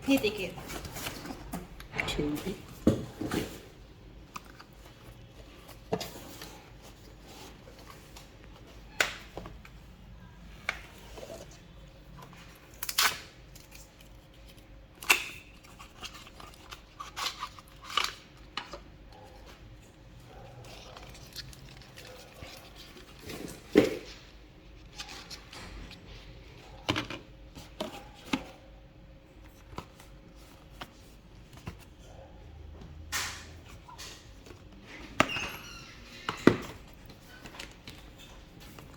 Hitikit. Chili.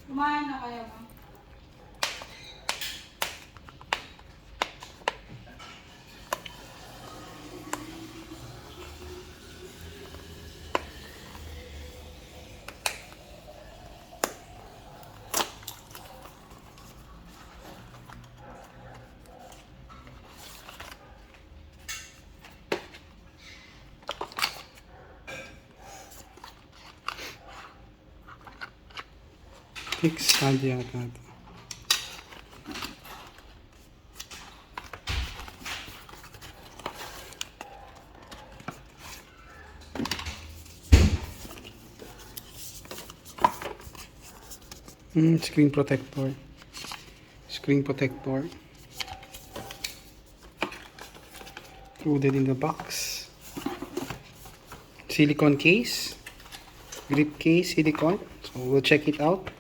Kumain na kayo, ma'am. Fix hand yata ito. Screen protector. Screen protector. Included in the box. Silicone case. Grip case, silicone. So we'll check it out.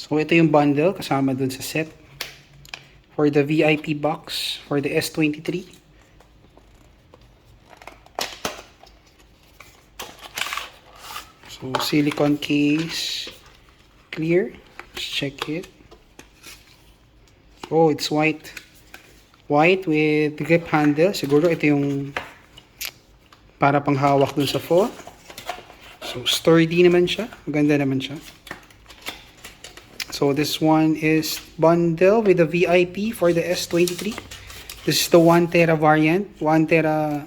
So ito yung bundle kasama dun sa set. For the VIP box, for the S23. So silicone case, clear. Let's check it. Oh, it's white. White with grip handle. Siguro ito yung para pang hawak dun sa phone. So sturdy naman siya. Maganda naman siya. So this one is bundle with the VIP for the S23. This is the 1 tera variant. 1 tera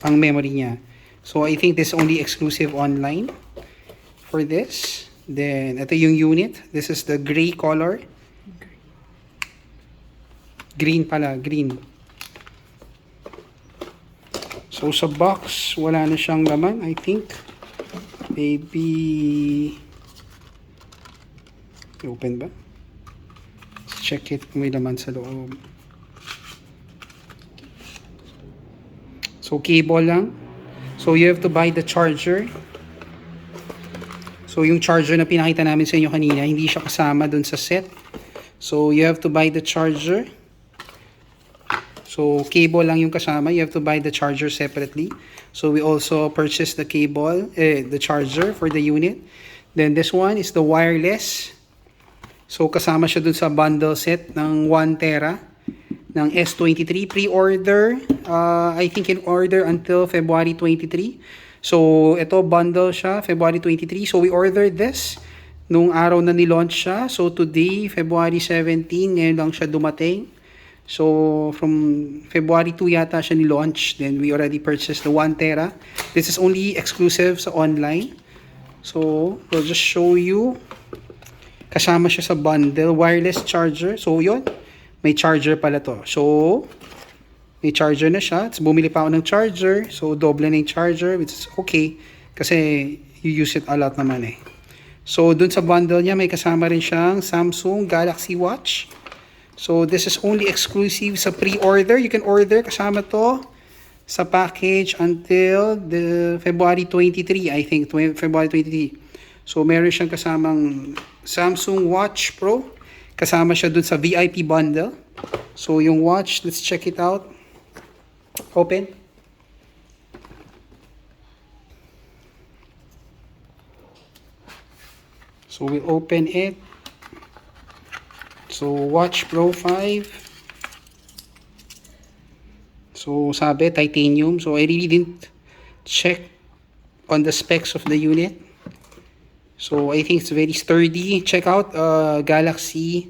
ang memory niya. So I think this is only exclusive online for this. Then ito yung unit. This is the gray color. Green pala, green. So sa box, wala na siyang laman, I think. Maybe open ba? Let's check it kung may laman sa loob. So cable lang. So you have to buy the charger. So yung charger na pinakita namin sa inyo kanina, hindi siya kasama dun sa set. So you have to buy the charger. So cable lang yung kasama. You have to buy the charger separately. So we also purchased the cable, the charger for the unit. Then this one is the wireless. So kasama siya dun sa bundle set ng 1 tera ng S23. Pre-order, I think in order until February 23. So ito bundle siya, February 23. So we ordered this nung araw na nilaunch siya. So today, February 17, ngayon lang siya dumating. So from February 2 yata siya ni-launch. Then we already purchased the 1 tera. This is only exclusive sa online. So we'll just show you. Kasama siya sa bundle. Wireless charger. So yun. May charger pala to. So may charger na siya. So, bumili pa ako ng charger. So doble na yung charger. Which is okay. Kasi you use it a lot naman eh. So dun sa bundle niya may kasama rin siyang Samsung Galaxy Watch. So this is only exclusive sa pre-order. You can order kasama to sa package until the February 23, I think. February 23. So meron siyang kasamang Samsung Watch Pro. Kasama siya dun sa VIP bundle. So yung watch, let's check it out. Open. So we'll open it. So, Watch Pro 5. So, sabi, titanium. So, I really didn't check on the specs of the unit. So, I think it's very sturdy. Check out Galaxy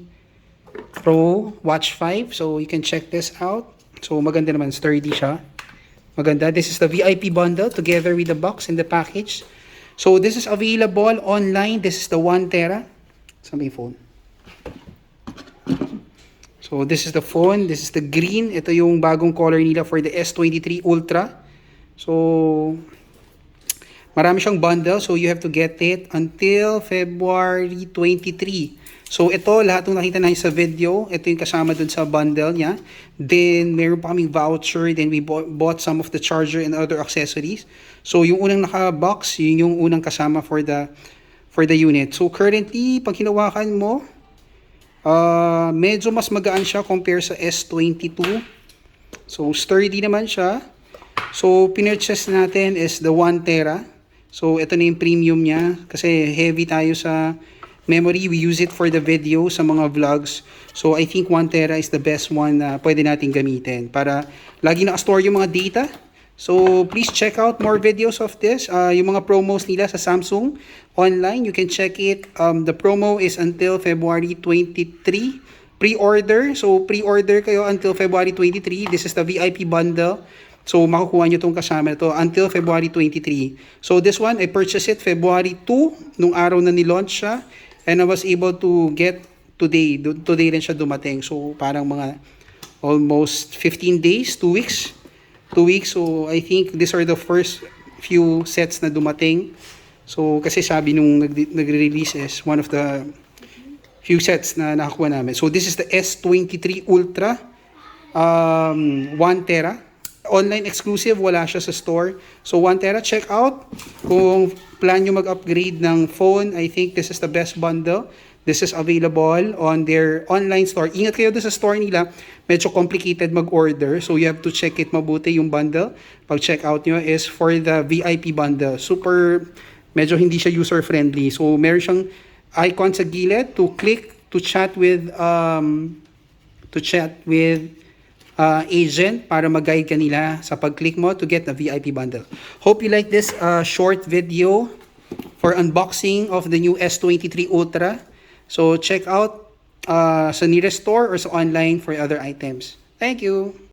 Pro Watch 5. So, you can check this out. So, maganda naman. Sturdy siya. Maganda. This is the VIP bundle together with the box and the package. So, this is available online. This is the 1 tera. Sa may phone. So this is the phone. This is the green. Ito yung bagong color nila for the S23 Ultra. So marami siyang bundle. So you have to get it until February 23. So ito, lahat ng nakita natin sa video, ito yung kasama dun sa bundle niya. Then meron pa kaming voucher. Then we bought some of the charger and other accessories. So yung unang naka-box, yun yung unang kasama for the unit. So currently, pag hinawakan mo, medyo mas magaan siya compare sa S22. So sturdy naman siya. So pinurchase natin is the 1 TERRA. So ito na yung premium niya kasi heavy tayo sa memory. We use it for the video sa mga vlogs. So I think 1 TERRA is the best one na pwede natin gamitin para lagi naka-store yung mga data. So please check out more videos of this. Yung mga promos nila sa Samsung online, you can check it. The promo is until February 23. Pre-order. So pre-order kayo until February 23. This is the VIP bundle. So makukuha nyo itong kasama ito until February 23. So this one, I purchased it February 2, nung araw na nilaunch siya. And I was able to get today. Today rin siya dumating. So parang mga almost 15 days, 2 weeks. 2 weeks. So I think these are the first few sets na dumating. So kasi sabi nung nagre-release is one of the few sets na nakakuha namin. So this is the S23 Ultra 1 TERRA. Online exclusive, wala siya sa store. So 1 TERRA, check out. Kung plan nyo mag-upgrade ng phone, I think this is the best bundle. This is available on their online store. Ingat kayo doon sa store nila. Medyo complicated mag-order. So you have to check it mabuti yung bundle. Pag check out nyo is for the VIP bundle. Medyo hindi siya user-friendly. So meron siyang icon sa gilid to click to chat with agent para mag-guide ka nila sa pag-click mo to get the VIP bundle. Hope you like this short video for unboxing of the new S23 Ultra. So check out sa nearest store or sa online for other items. Thank you!